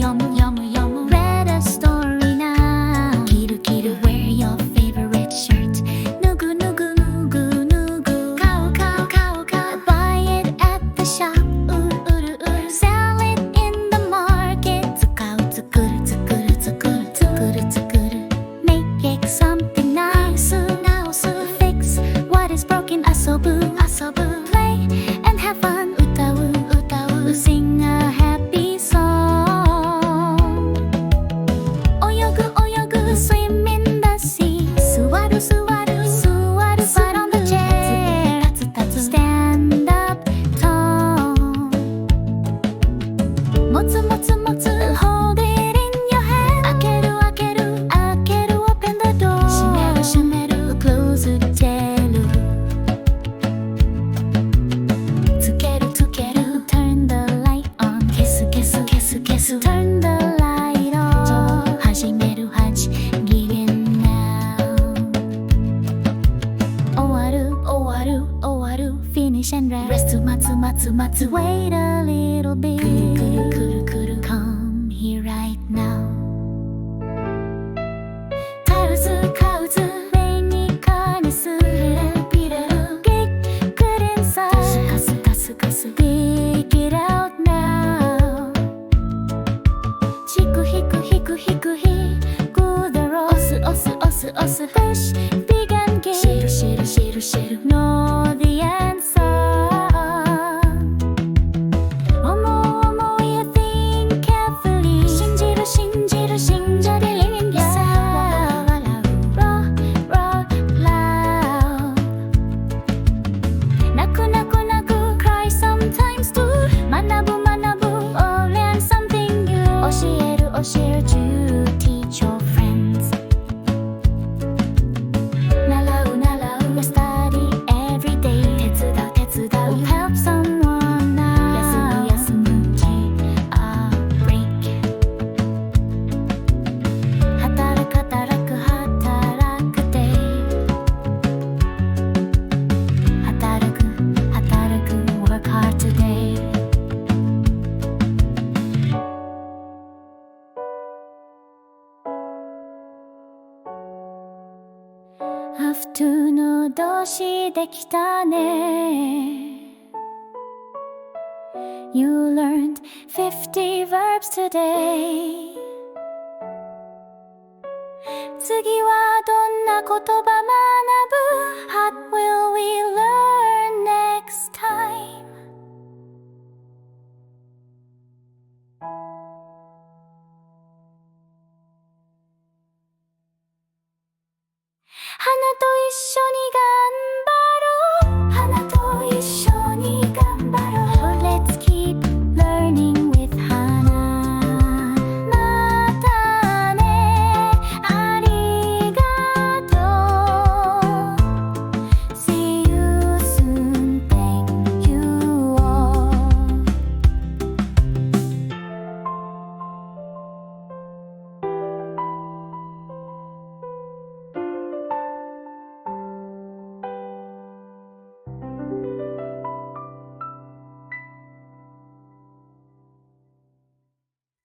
Read a story now. Kiru wear your favorite shirt. Nugu buy it at the shop. Sell it in the market. Make it something nice. Fix what is broken. Asobu. Play and have fun. Sing a happy song. Oyogu, swim in the sea. Suwaru, sit on the chair. Stand up tall. Motsu, hold it in your hand. Akeru, open the door. Shimeru, close the teru. Tsukeru, turn the light on. Kesu, turn the light on. Hajimeru, begin now. Owaru, finish and rest. Matsu, wait a little bit. Kuru, come here right now. Tarusu, kauzu, mei ni kanesu. Get good inside. Sukasu, dig it out now. Chiku, hiku, kudaro. Osu, push, big and gay. Shiru, know the answer. Omo, you think carefully. Shinjiru, believe yourself. Roar loud. Naku, cry sometimes too. Manabu, oh, learn something new. Oshiru, to teach your friends. Nalau, study every day. Tetsudau, help someone out. Yasumu, take a break. Hataraku, day. Hataraku, work hard today. Have to know 動詞できたね。You learned 50 verbs today. 次はどんな言葉学ぶ? What will we learn?